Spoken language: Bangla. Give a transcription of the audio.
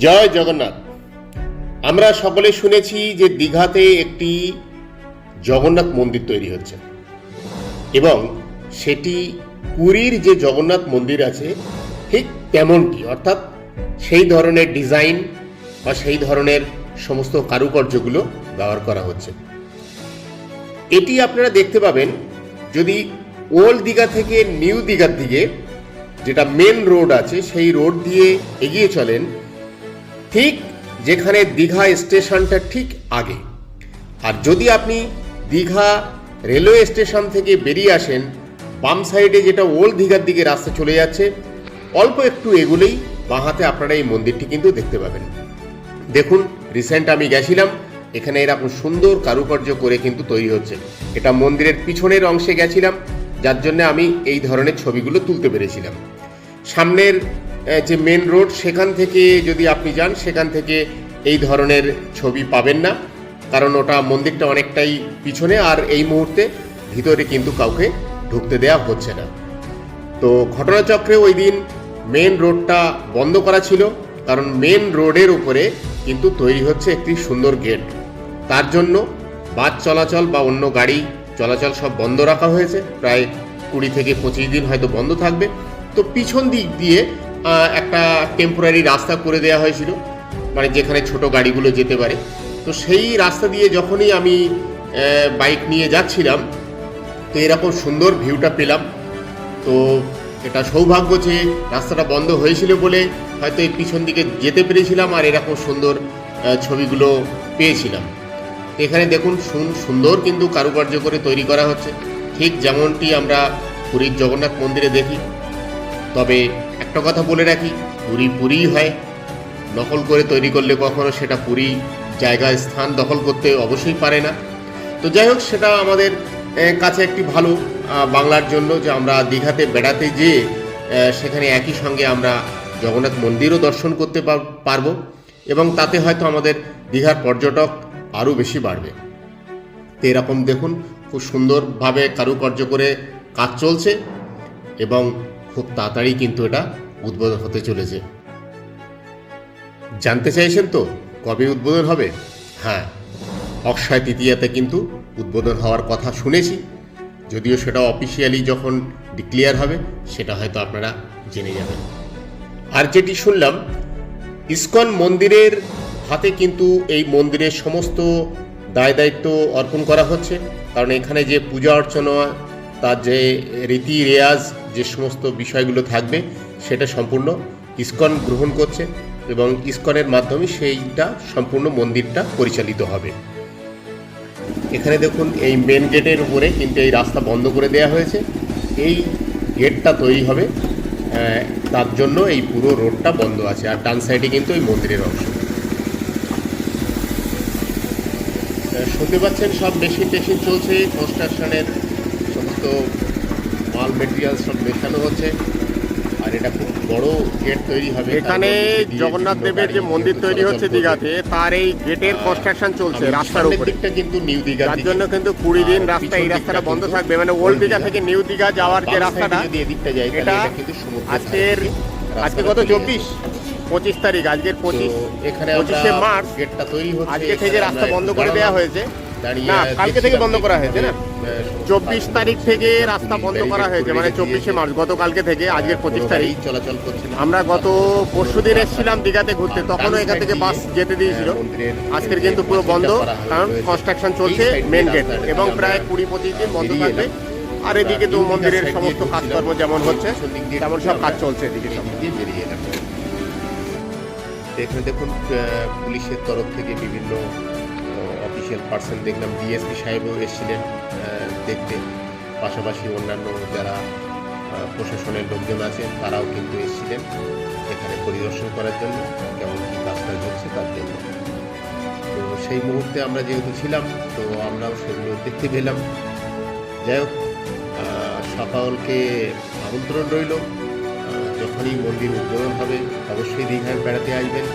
জয় জগন্নাথ। আমরা সকলে শুনেছি যে দীঘাতে একটি জগন্নাথ মন্দির তৈরি হচ্ছে এবং সেটি পুরীর যে জগন্নাথ মন্দির আছে ঠিক তেমনটি, অর্থাৎ সেই ধরনের ডিজাইন বা সেই ধরনের সমস্ত কারুকার্যগুলো ব্যবহার করা হচ্ছে। এটি আপনারা দেখতে পাবেন যদি ওল্ড দীঘা থেকে নিউ দীঘার দিকে যেটা মেন রোড আছে সেই রোড দিয়ে এগিয়ে চলেন, ঠিক যেখানে দীঘা স্টেশনটা ঠিক আগে। আর যদি আপনি দীঘা রেলওয়ে স্টেশন থেকে বেরিয়ে আসেন, বাম সাইডে যেটা ওল্ড দীঘার দিকে রাস্তা চলে যাচ্ছে, অল্প একটু এগুলেই বাঁ হাতে আপনারা এই মন্দিরটি কিন্তু দেখতে পাবেন। দেখুন, রিসেন্ট আমি গেছিলাম, এখানে এরকম সুন্দর কারুকার্য করে কিন্তু তৈরি হচ্ছে। এটা মন্দিরের পিছনের অংশে গেছিলাম, যার জন্য আমি এই ধরনের ছবিগুলো তুলতে পেরেছিলাম। সামনের যে মেন রোড সেখান থেকে যদি আপনি যান, সেখান থেকে এই ধরনের ছবি পাবেন না, কারণ ওটা মন্দিরটা অনেকটাই পিছনে, আর এই মুহূর্তে ভিতরে কিন্তু কাউকে ঢুকতে দেওয়া হচ্ছে না। তো ঘটনাচক্রে ওই দিন মেন রোডটা বন্ধ করা ছিল, কারণ মেন রোডের উপরে কিন্তু তৈরি হচ্ছে একটি সুন্দর গেট। তার জন্য বাস চলাচল বা অন্য গাড়ি চলাচল সব বন্ধ রাখা হয়েছে। প্রায় 20 থেকে 25 দিন হয়তো বন্ধ থাকবে। তো পিছন দিক দিয়ে একটা টেম্পোরারি রাস্তা করে দেওয়া হয়েছিল, মানে যেখানে ছোট গাড়িগুলো যেতে পারে। তো সেই রাস্তা দিয়ে যখনই আমি বাইক নিয়ে যাচ্ছিলাম, তো এরকম সুন্দর ভিউটা পেলাম। তো এটা সৌভাগ্য যে রাস্তাটা বন্ধ হয়েছিল বলে হয়তো এই পিছন দিকে যেতে পেরেছিলাম আর এরকম সুন্দর ছবিগুলো পেয়েছিলাম। এখানে দেখুন সুন্দর কিন্তু কারুকার্য করে তৈরি করা হচ্ছে, ঠিক যেমনটি আমরা পুরীর জগন্নাথ মন্দিরে দেখি। তবে একটা কথা বলে রাখি, পুরী পুরীই হয়, নকল করে তৈরি করলে কখনো সেটা পুরী জায়গায় স্থান দখল করতে অবশ্যই পারে না। তো যাই হোক, সেটা আমাদের কাছে একটি ভালো বাংলার জন্য যে আমরা দীঘাতে বেড়াতে যেয়ে সেখানে একই সঙ্গে আমরা জগন্নাথ মন্দিরও দর্শন করতে পারবো এবং তাতে হয়তো আমাদের দীঘার পর্যটক আরও বেশি বাড়বে। তো এরকম দেখুন, খুব সুন্দরভাবে কারুকার্য করে কাজ চলছে এবং খুব তাড়াতাড়ি কিন্তু এটা উদ্বোধন হতে চলেছে। জানতে চাইছেন তো কবে উদ্বোধন হবে? হ্যাঁ, অক্ষয় তৃতীয়াতে কিন্তু উদ্বোধন হওয়ার কথা শুনেছি, যদিও সেটা অফিসিয়ালি যখন ডিক্লেয়ার হবে সেটা হয়তো আপনারা জেনে যাবেন। আর যেটি শুনলাম, ইসকন মন্দিরের হাতে কিন্তু এই মন্দিরের সমস্ত দায় দায়িত্ব অর্পণ করা হচ্ছে, কারণ এখানে যে পূজা অর্চনা, তার যে রীতি রেয়াজ, যে সমস্ত বিষয়গুলো থাকবে সেটা সম্পূর্ণ ইসকন গ্রহণ করছে এবং ইসকনের মাধ্যমে সেইটা সম্পূর্ণ মন্দিরটা পরিচালিত হবে। এখানে দেখুন, এই মেন গেটের উপরে কিন্তু এই রাস্তা বন্ধ করে দেওয়া হয়েছে। এই গেটটা তৈরি হবে, তার জন্য এই পুরো রোডটা বন্ধ আছে। আর ডান সাইডে কিন্তু এই মন্দিরের অংশ শুনতে পাচ্ছেন, সব মেশিন টেশিন চলছে, কনস্ট্রাকশনের সমস্ত মাল মেটেরিয়াল সব মেশানো হচ্ছে। আর এটা খুব বড় গেট তৈরি হবে। এখানে জগন্নাথ দেবের যে মন্দির তৈরি হচ্ছে দীঘাতে, তার এই গেটের কনস্ট্রাকশন চলছে রাস্তার উপরে। দিকটা কিন্তু নিউ দীঘা, তার জন্য কিন্তু 20 দিন রাস্তা, এই রাস্তাটা বন্ধ থাকবে। মানে ওল্ড দীঘা থেকে নিউ দীঘা যাওয়ার যে রাস্তাটা, এটা আজকে কত 25 তারিখ, আজকের 25শে মার্চ গেটটা তৈরি হচ্ছে। আজকে থেকে রাস্তা বন্ধ করে দেওয়া হয়েছে, না কালকে থেকে বন্ধ করা হয়েছে, না 24 তারিখ থেকে রাস্তা বন্ধ করা হয়েছে, মানে 24শে মার্চ গতকালকে থেকে আজকের 25 তারিখ চলাচল করছে। আমরা গত পরশুদিন এসেছিলাম দীঘাতে ঘুরতে, তখনও এখান থেকে বাস যেতে দিয়েছিল। আজকের কিন্তু পুরো বন্ধ, কারণ কনস্ট্রাকশন চলছে মেন গেট, এবং প্রায় 20-25 দিন বন্ধ থাকবে। আর এদিকে তো মন্দিরের সমস্ত কাজকর্ম যেমন হচ্ছে তেমন সব কাজ চলছে এদিকে সব। এখানে দেখুন, পুলিশের তরফ থেকে বিভিন্ন অফিসিয়াল পার্সন দেখলাম, ডিএসপি সাহেবও এসেছিলেন দেখতে, পাশাপাশি অন্যান্য যারা প্রশাসনের লোকজন আছেন তারাও কিন্তু এসেছিলেন এখানে পরিদর্শন করার জন্য, কেমন কী কাজটা হচ্ছে তার জন্য। তো সেই মুহূর্তে আমরা যেহেতু ছিলাম, তো আমরাও সেগুলো দেখতে পেলাম। যাই হোক, সকলকে আমন্ত্রণ রইল, যখনই মন্দির উদ্বোধন হবে অবশ্যই দীঘায় বেড়াতে আসবেন।